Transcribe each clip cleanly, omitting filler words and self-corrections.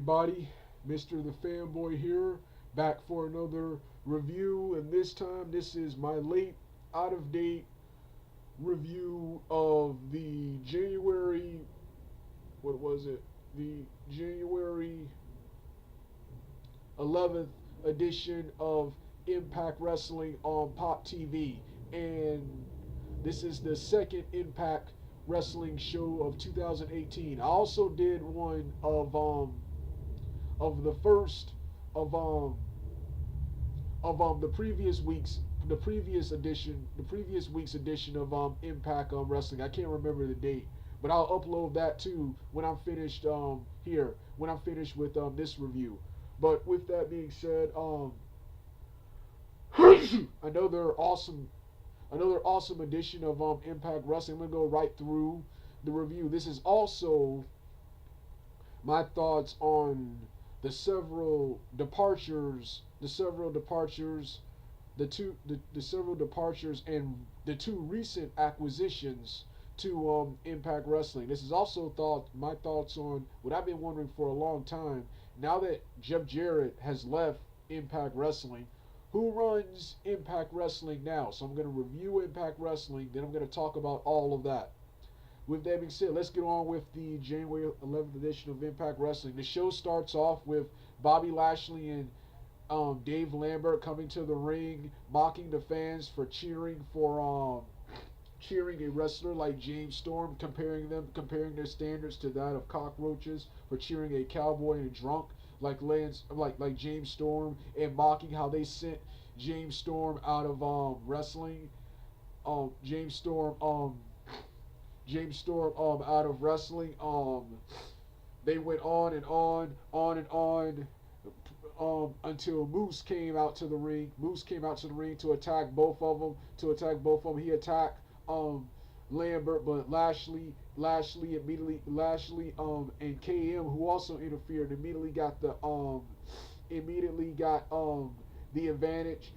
everybody? Mr. The Fanboy here, back for another review, and this time this is my late, out of date review of the January, what was it? The January 11th edition of Impact Wrestling on Pop TV. And this is the second Impact Wrestling show of 2018. I also did one of the first of the previous week's the previous week's edition of Impact Wrestling. I can't remember the date, but I'll upload that too when I'm finished here when I'm finished with this review. But with that being said, another awesome another awesome edition of Impact Wrestling. I'm gonna go right through the review. This is also my thoughts on the several departures, the several departures, and the two recent acquisitions to Impact Wrestling. This is also my thoughts on what I've been wondering for a long time. Now that Jeff Jarrett has left Impact Wrestling, who runs Impact Wrestling now? So I'm going to review Impact Wrestling, then I'm going to talk about all of that. With that being said, let's get on with the January 11th edition of Impact Wrestling. The show starts off with Bobby Lashley and Dave Lambert coming to the ring, mocking the fans for cheering a wrestler like James Storm, comparing their standards to that of cockroaches, for cheering a cowboy and a drunk like James Storm, and mocking how they sent James Storm out of wrestling. James Storm out of wrestling. They went on and on until Moose came out to the ring. Moose came out to the ring to attack both of them. He attacked Lambert, but Lashley and KM, who also interfered, immediately got the advantage.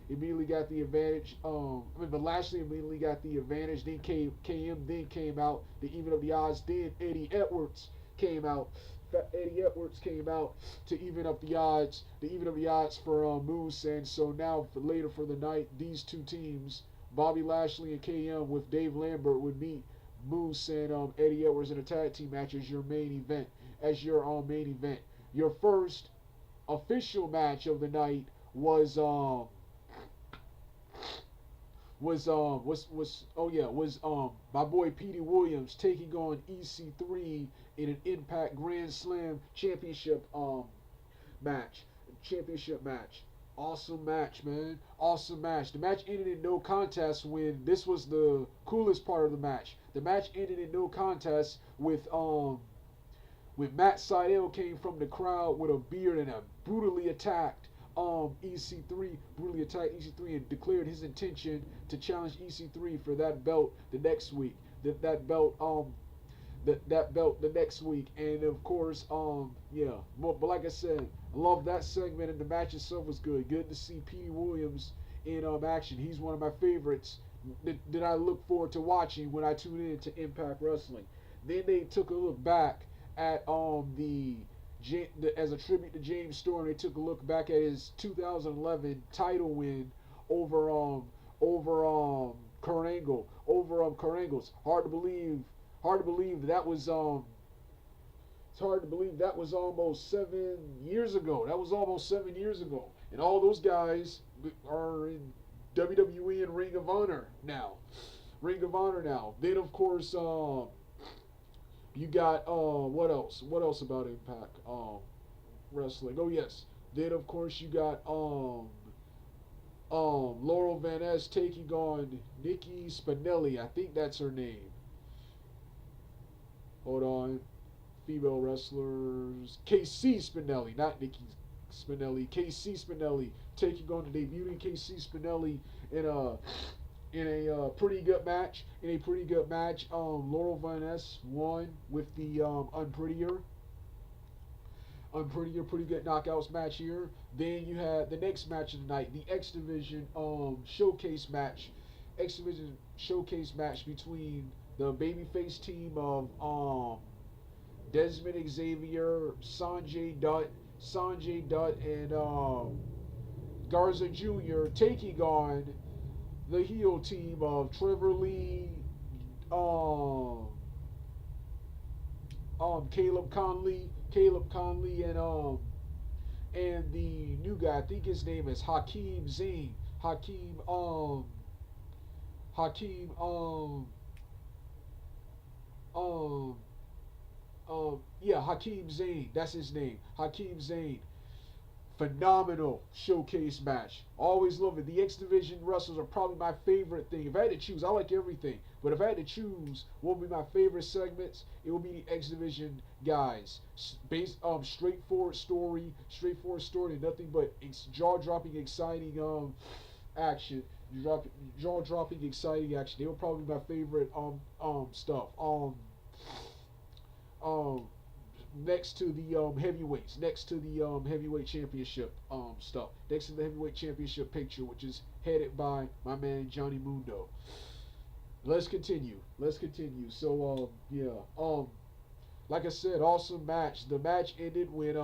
But Lashley immediately got the advantage. Then KM then came out to even up the odds. Then Eddie Edwards came out. To even up the odds. For Moose. And so now later for the night, these two teams, Bobby Lashley and KM with Dave Lambert, would meet Moose and Eddie Edwards in a tag team match as your main event. Your first official match of the night was my boy Petey Williams taking on EC3 in an Impact Grand Slam championship match. Awesome match, man. Awesome match. The match ended in no contest when this was the coolest part of the match. The match ended in no contest with Matt Sydal came from the crowd with a beard and brutally attacked EC3 and declared his intention to challenge EC3 for that belt the next week. That belt the next week. And of course, but like I said, I love that segment, and the match itself was good. Good to see Petey Williams in action. He's one of my favorites that I look forward to watching when I tune in to Impact Wrestling. Then they took a look back at as a tribute to James Storm. They took a look back at his 2011 title win over Kurt Angle. It's hard to believe that was it's hard to believe that was almost 7 years ago. And all those guys are in WWE and Ring of Honor now. Then of course you got what else? What else about Impact Wrestling? Oh yes. Then of course you got Laurel Van Ness taking on Nikki Spinelli. I think that's her name. Hold on. Female wrestlers. KC Spinelli, not Nikki Spinelli. KC Spinelli taking on the debuting KC Spinelli in a pretty good match. Laurel Van Ness won with the Unprettier, pretty good knockouts match here. Then you had the next match of the night, the X Division showcase match. Between the babyface team of Desmond Xavier, Sanjay Dutt, and Garza Jr. taking on the heel team of Trevor Lee, um, Caleb Conley, and the new guy. I think his name is Hakeem Zane. Hakeem, Hakeem, um, yeah, Hakeem Zane. That's his name. Hakeem Zane. Phenomenal showcase match. Always love it. The X Division wrestlers are probably my favorite thing. If I had to choose, I like everything. But if I had to choose what would be my favorite segments, it would be the X Division guys. Based straightforward story, nothing but jaw-dropping, exciting action. Jaw-dropping, exciting action. They were probably my favorite stuff. Um next to the heavyweights, next to the heavyweight championship next to the heavyweight championship picture, which is headed by my man Johnny Mundo. Let's continue. Let's continue. So like I said, awesome match. The match ended when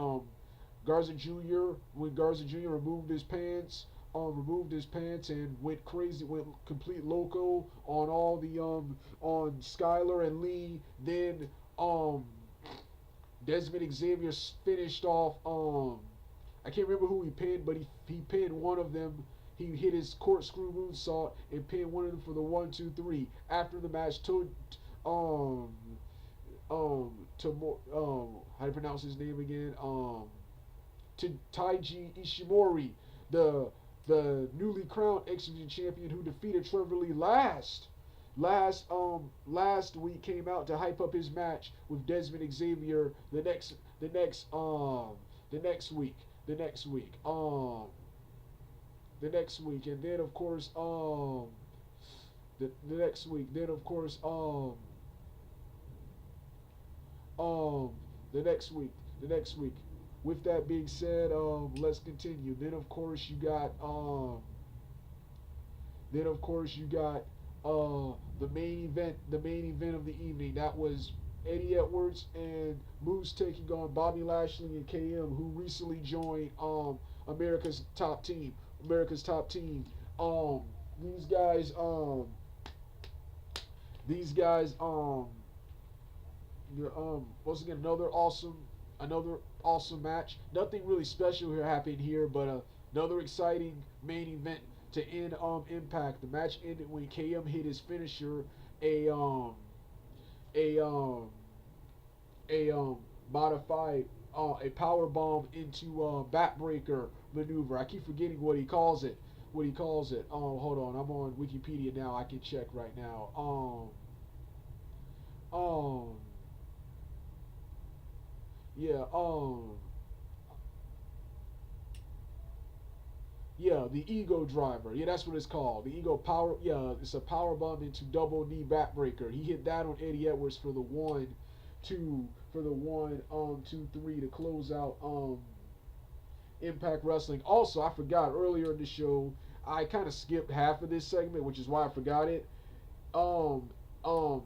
Garza Jr. removed his pants and went crazy, went complete loco on all the on Skylar and Lee. Then Desmond Xavier finished off. I can't remember who he pinned, but he pinned one of them. He hit his corkscrew moonsault and pinned one of them for the 1-2-3. After the match, how do you pronounce his name again? To Taiji Ishimori, the newly crowned X Division champion who defeated Trevor Lee last week, came out to hype up his match with Desmond Xavier the next week, and then of course the next week, then of course the next week. With that being said, let's continue. Then of course you got the main event of the evening. That was Eddie Edwards and Moose taking on Bobby Lashley and KM, who recently joined America's Top Team. These guys once again another awesome match. Nothing really special here happened here, but another exciting main event to end Impact. The match ended when KM hit his finisher, a modified a power bomb into backbreaker maneuver. I keep forgetting what he calls it. Hold on, I'm on Wikipedia now. I can check right now. Yeah, yeah, the ego driver. Yeah, that's what it's called. The ego power. Yeah, it's a power bomb into double knee backbreaker. He hit that on Eddie Edwards for the 1-2-3 to close out Impact Wrestling. Also, I forgot earlier in the show, I kind of skipped half of this segment, which is why I forgot it. Um, um,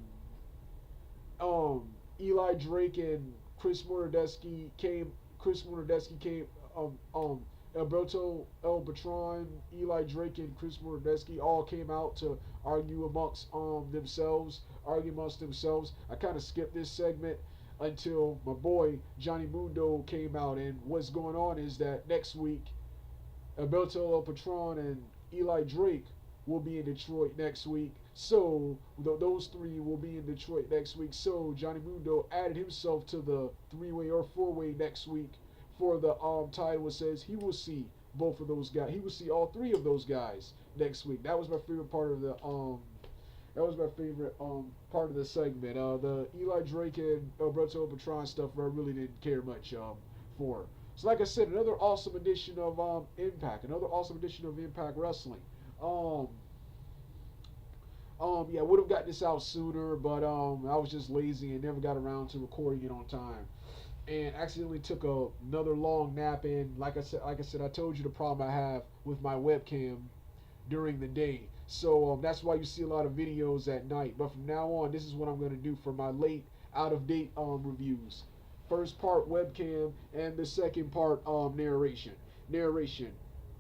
Eli Drake and Chris Mordecki came. Alberto El Patron, Eli Drake, and Chris Mordecki all came out to argue amongst themselves. I kind of skipped this segment until my boy Johnny Mundo came out. And what's going on is that next week, Alberto El Patron and Eli Drake will be in Detroit next week. So those three will be in Detroit next week. So Johnny Mundo added himself to the three-way or four-way next week for the title. It says he will see both of those guys. He will see all three of those guys next week. That was my favorite part of the part of the segment. The Eli Drake and Alberto Patron stuff I really didn't care much for. So like I said, another awesome edition of Impact. Another awesome edition of Impact Wrestling. Yeah, I would have gotten this out sooner, but I was just lazy and never got around to recording it on time, and accidentally took another long nap. And like I said, I told you the problem I have with my webcam during the day. So that's why you see a lot of videos at night. But from now on, this is what I'm going to do for my late, out of date reviews. First part webcam, and the second part narration. Narration.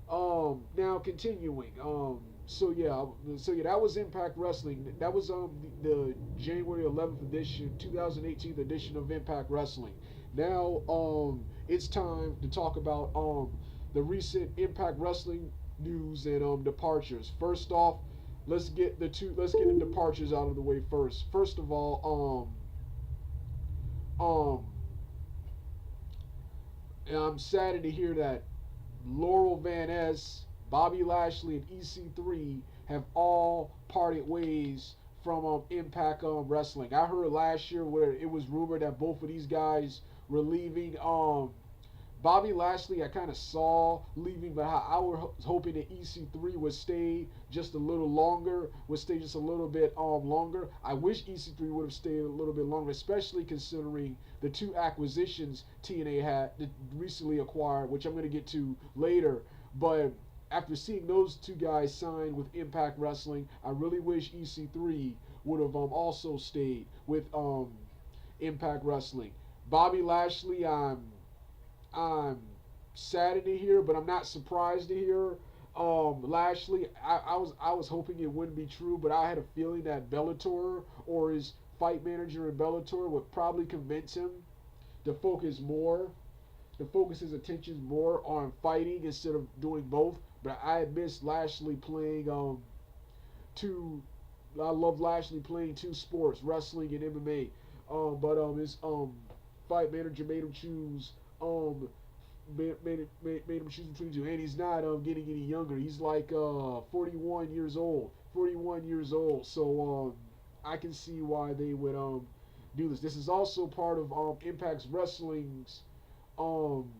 Now continuing. So yeah, that was Impact Wrestling. That was the January 11th edition, 2018 edition of Impact Wrestling. Now it's time to talk about the recent Impact Wrestling news and departures. First off, let's get the departures out of the way first. First of all, um and I'm saddened to hear that Laurel Van Ness, Bobby Lashley, and EC3 have all parted ways from Impact Wrestling. I heard last year where it was rumored that both of these guys were leaving. Bobby Lashley, I kind of saw leaving, but I was hoping that EC3 would stay just a little longer, would stay just a little bit longer. I wish EC3 would have stayed a little bit longer, especially considering the two acquisitions TNA had recently acquired, which I'm going to get to later. But after seeing those two guys sign with Impact Wrestling, I really wish EC3 would have also stayed with Impact Wrestling. Bobby Lashley, I'm saddened to hear, but I'm not surprised to hear. Lashley, I was hoping it wouldn't be true, but I had a feeling that Bellator or his fight manager in Bellator would probably convince him to focus his attention more on fighting instead of doing both. But I miss Lashley playing two. I love Lashley playing two sports, wrestling and MMA. But his fight manager made him choose made him choose between two, and he's not getting any younger. He's like 41 years old. 41 years old. So I can see why they would do this. This is also part of Impact's Wrestling's um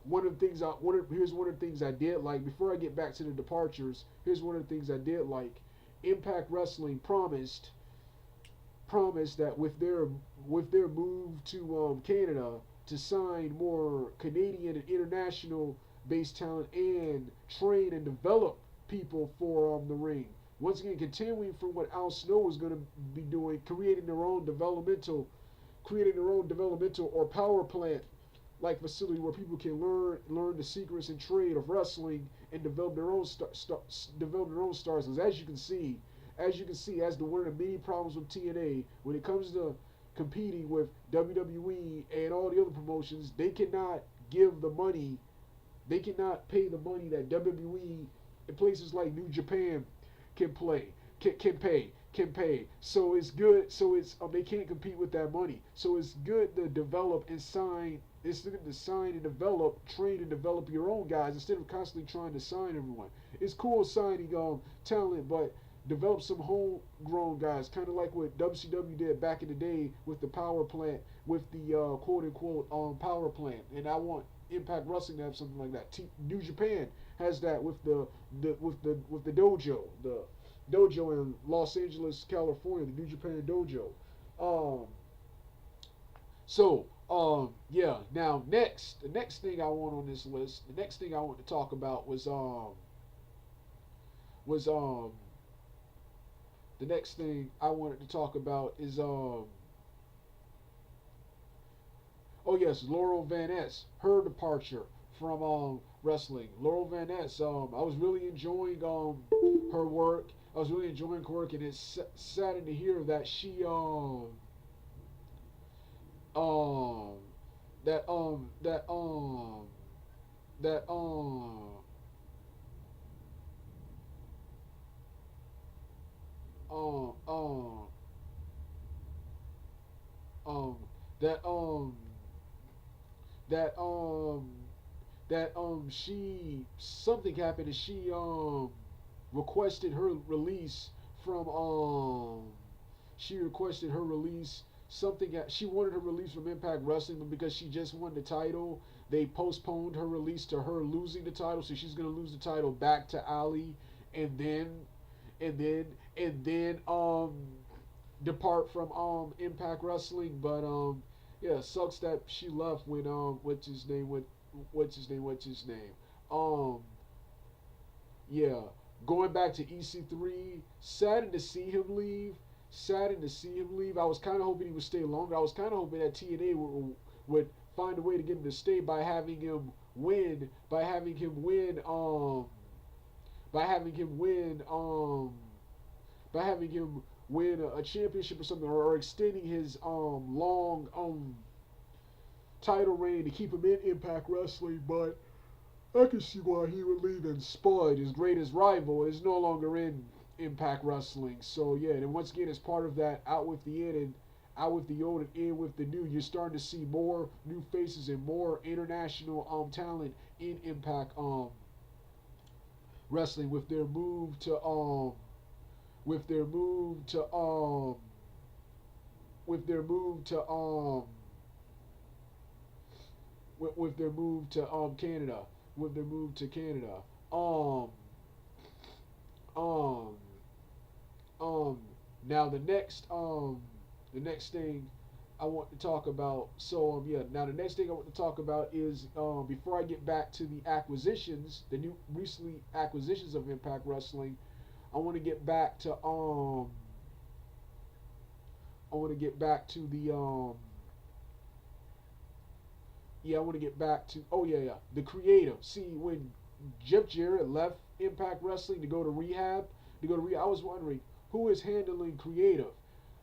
here's one of the things I did like before I get back to the departures. Here's one of the things I did like. Impact Wrestling promised that with their move to Canada to sign more Canadian and international based talent and train and develop people for the ring. Once again, continuing from what Al Snow was going to be doing, creating their own developmental or power plant like facility where people can learn the secrets and trade of wrestling and develop their own develop their own stars. Because as the one of the many problems with TNA when it comes to competing with WWE and all the other promotions, they cannot give the money, they cannot pay the money that WWE in places like New Japan can pay. So it's good. So it's they can't compete with that money. So it's good to develop and sign. It's good to sign and develop, train and develop your own guys instead of constantly trying to sign everyone. It's cool signing talent, but develop some homegrown guys, kind of like what WCW did back in the day with the power plant, with the quote unquote power plant. And I want Impact Wrestling to have something like that. New Japan has that with the dojo in Los Angeles, California, the New Japan dojo. Um, yeah. Now the next thing I want on this list, the next thing I want to talk about was the next thing I wanted to talk about is oh yes, Laurel Van Ness, her departure from wrestling. Laurel Van Ness, I was really enjoying her work. I was really enjoying her work, and it's saddened to hear that she um that um that um that um um um that that she something happened and she requested her release from she requested her release something she wanted her release from Impact Wrestling, but because she just won the title, they postponed her release to her losing the title, so she's gonna lose the title back to Ali, and then and then and then depart from Impact Wrestling. But yeah, sucks that she left when what's his name um yeah, going back to EC3, saddened to see him leave. Saddened to see him leave. I was kind of hoping he would stay longer. I was kind of hoping that TNA would find a way to get him to stay by having him win, by having him win, by having him win a championship or something, or extending his long title reign to keep him in Impact Wrestling. But I can see why he would leave, and Spud, his greatest rival, is no longer in Impact Wrestling. So yeah, and once again, as part of that, out with the in and out with the old and in with the new, you're starting to see more new faces and more international talent in Impact Wrestling with their move to with their move to with their move to with their move to Canada, with their move to Canada. Um um um Now the next thing I want to talk about. So yeah, now the next thing I want to talk about is before I get back to the acquisitions, the new recently acquisitions of Impact Wrestling, I want to get back to I want to get back to the yeah, I want to get back to, oh yeah, the creative. See, when Jeff Jarrett left Impact Wrestling to go to rehab, I was wondering who is handling creative.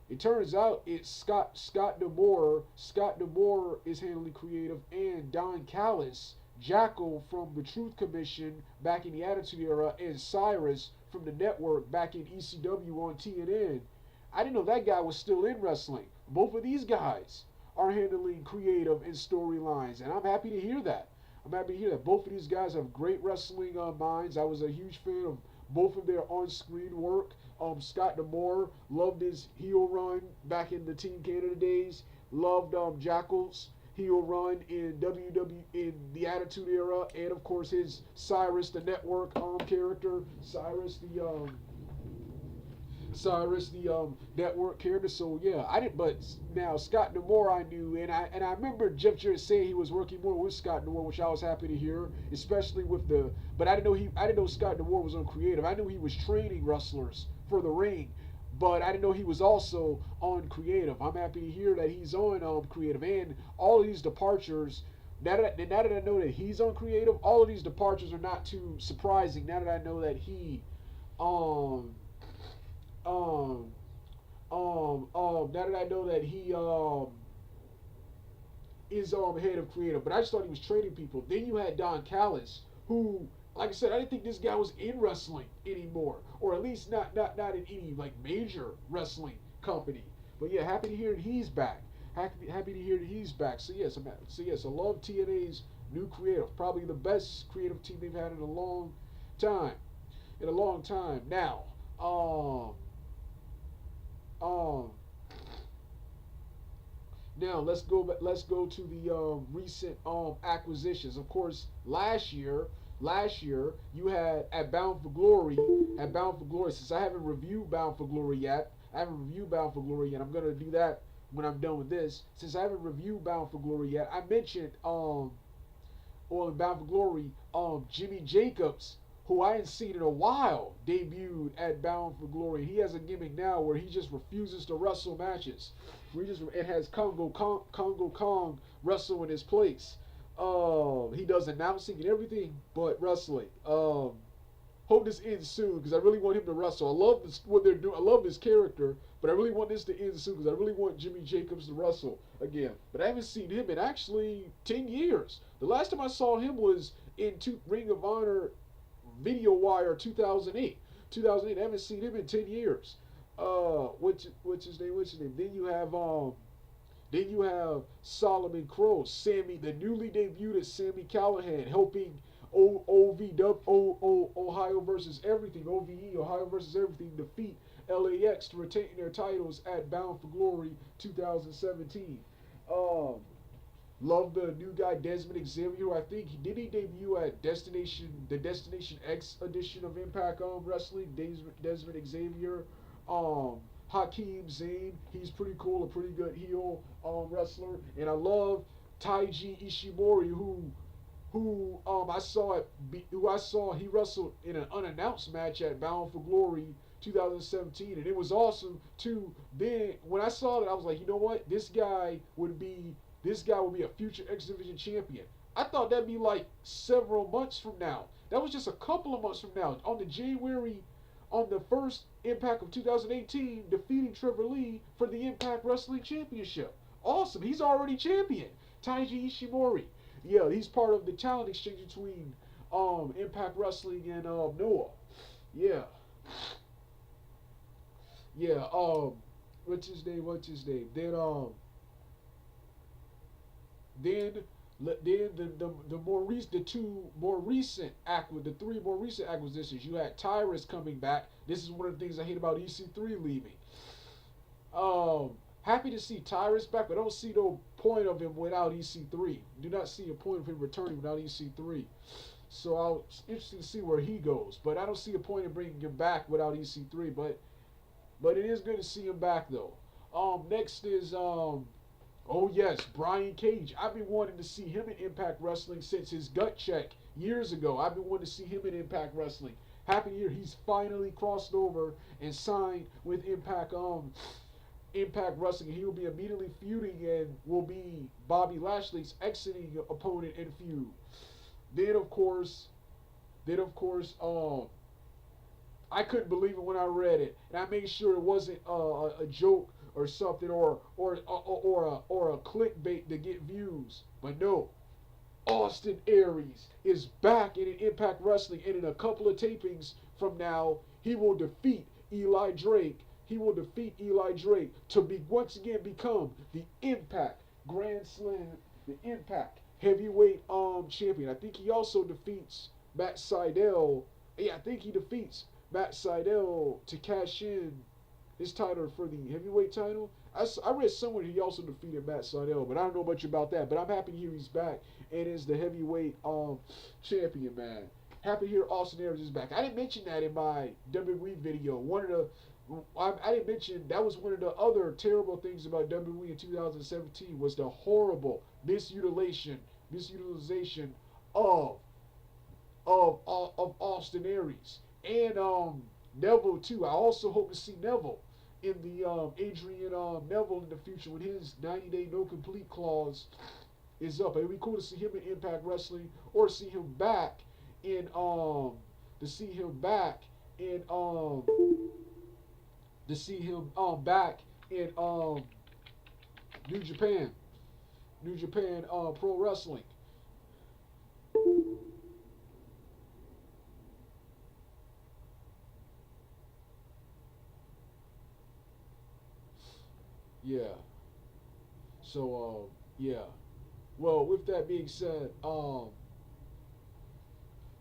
It turns out it's Scott Demore. Scott Demore is handling creative, and Don Callis, Jackal from the Truth Commission back in the Attitude Era, and Cyrus from the network back in ECW on TNN. I didn't know that guy was still in wrestling. Both of these guys are handling creative and storylines, and I'm happy to hear that. I'm happy to hear that. Both of these guys have great wrestling minds. I was a huge fan of both of their on-screen work. Scott Demore loved his heel run back in the Team Canada days. Loved Jackal's heel run in WWE in the Attitude Era, and of course his Cyrus the Network character, Cyrus the network character. So yeah, I didn't. But now Scott Demore I knew, and I remember Jeff Jarrett saying he was working more with Scott Demore, which I was happy to hear, especially with the. But I didn't know Scott Demore was on creative. I knew he was training wrestlers for the ring, but I didn't know he was also on creative. I'm happy to hear that he's on creative, and all of these departures. Now that I know that he's on creative, all of these departures are not too surprising. Now that I know that he um um now that I know that he is head of creative, but I just thought he was training people. Then you had Don Callis, who, like I said, I didn't think this guy was in wrestling anymore, or at least not in any like major wrestling company. But yeah, happy to hear that he's back. Happy to hear that he's back. So yes, I love TNA's new creative, probably the best creative team they've had in a long time. In a long time. Now, um, now let's go to the recent acquisitions. Of course, last year you had at Bound for Glory, since I haven't reviewed Bound for Glory yet. I haven't reviewed Bound for Glory yet. I'm going to do that when I'm done with this. Since I haven't reviewed Bound for Glory yet, I mentioned or in Bound for Glory, Jimmy Jacobs, who I hadn't seen in a while, debuted at Bound for Glory. He has a gimmick now where he just refuses to wrestle matches. It has Congo Kong wrestle in his place. He does announcing and everything, but wrestling. Hope this ends soon because I really want him to wrestle. I love what they're doing. I love his character, but I really want this to end soon because I really want Jimmy Jacobs to wrestle again. But I haven't seen him in actually 10 years. The last time I saw him was in Ring of Honor Video Wire 2008. 2008. I haven't seen him in 10 years. What's his name? Then you have Solomon Crowe, the newly debuted Sammy Callahan, helping Ohio versus Everything, OVE, Ohio versus Everything, defeat LAX to retain their titles at Bound for Glory 2017. Love the new guy Desmond Xavier. I think he debut at the Destination X edition of Impact Wrestling. Desmond Xavier. Hakeem Zayn, he's pretty cool, a pretty good heel wrestler, and I love Taiji Ishimori, I saw he wrestled in an unannounced match at Bound for Glory 2017, and it was awesome too. Then when I saw that, I was like, you know what, this guy would be this guy will be a future X Division champion. I thought that'd be like several months from now. That was just a couple of months from now. On the first Impact of 2018, defeating Trevor Lee for the Impact Wrestling Championship. Awesome. He's already champion. Taiji Ishimori. Yeah, he's part of the talent exchange between Impact Wrestling and Noah. Yeah. Yeah. What's his name? What's his name? Then the more recent the three more recent acquisitions. You had Tyrus coming back. This is one of the things I hate about EC3 leaving. Happy to see Tyrus back, but I don't see no point of him without EC3. Do not see a point of him returning without EC3. So I'll interested to see where he goes, but I don't see a point in bringing him back without EC3. But it is good to see him back though. Next is oh yes, Brian Cage. I've been wanting to see him in Impact Wrestling since his gut check years ago. I've been wanting to see him in Impact Wrestling. Happy to hear he's finally crossed over and signed with Impact Wrestling. He will be immediately feuding and will be Bobby Lashley's exiting opponent in feud. Then of course, I couldn't believe it when I read it, and I made sure it wasn't a joke or something, or a clickbait to get views. But no, Austin Aries is back in Impact Wrestling, and in a couple of tapings from now, he will defeat Eli Drake. He will defeat Eli Drake to once again become the Impact Grand Slam, the Impact Heavyweight champion. I think he also defeats Matt Sydal. Yeah, I think he defeats Matt Sydal to cash in his title for the heavyweight title. I read somewhere he also defeated Matt Sydal, but I don't know much about that. But I'm happy to hear he's back and is the heavyweight champion, man. Happy to hear Austin Aries is back. I didn't mention that in my WWE video. I didn't mention that was one of the other terrible things about WWE in 2017 was the horrible misutilization of of Austin Aries and Neville too. I also hope to see Neville in the Adrian Neville in the future when his 90-day no complete clause is up. It'd be cool to see him in Impact Wrestling or see him back in back in New Japan. Pro Wrestling. Yeah. So yeah. Well, with that being said,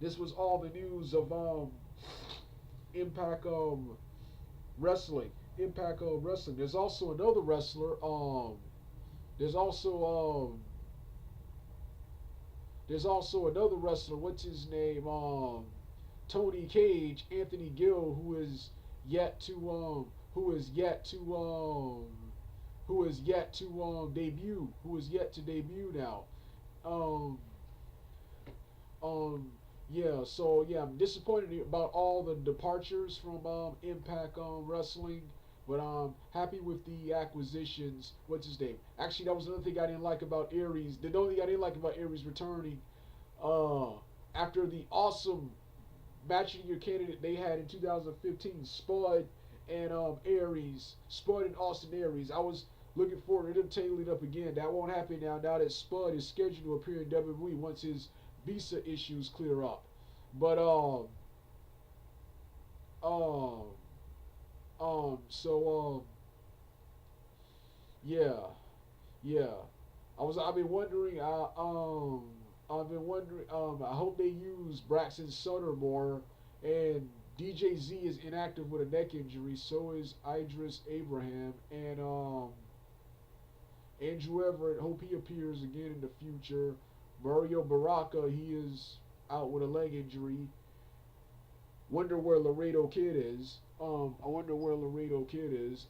this was all the news of Impact Wrestling. Impact Wrestling. There's also another wrestler. There's also another wrestler. What's his name? Tony Cage, Anthony Gill, who is yet to debut. Who is yet to debut now. Um, yeah. So yeah, I'm disappointed about all the departures from Impact Wrestling. But I'm happy with the acquisitions. What's his name? Actually, that was another thing I didn't like about Aries. The only thing I didn't like about Aries returning, after the awesome match of the year candidate they had in 2015, Spud and Aries, Spud and Austin Aries. I was looking forward to them tailing up again. That won't happen now. Now that Spud is scheduled to appear in WWE once his visa issues clear up. But yeah, yeah. I've been wondering. I hope they use Braxton Sutter more. And DJZ is inactive with a neck injury. So is Idris Abraham and Andrew Everett. Hope he appears again in the future. Mario Baraka, he is out with a leg injury. Wonder where Laredo Kid is. I wonder where Laredo Kid is.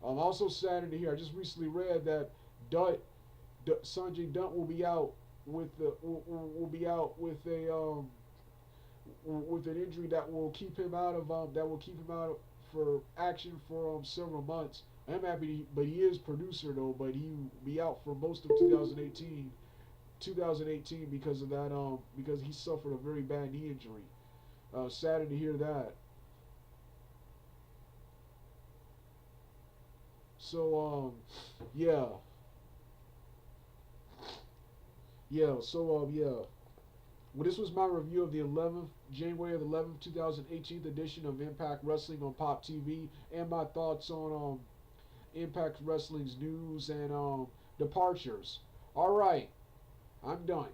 I'm also saddened to hear. I just recently read that Sanjay Dutt will be out with the will be out with an injury that will keep him out of for action for several months. I'm happy, but he is producer though. But he will be out for most of 2018 because of that because he suffered a very bad knee injury. Sadder to hear that. So yeah, yeah. So yeah. Well, this was my review of the 11th January of the 11th 2018 edition of Impact Wrestling on Pop TV, and my thoughts on Impact Wrestling's news and departures. All right, I'm done.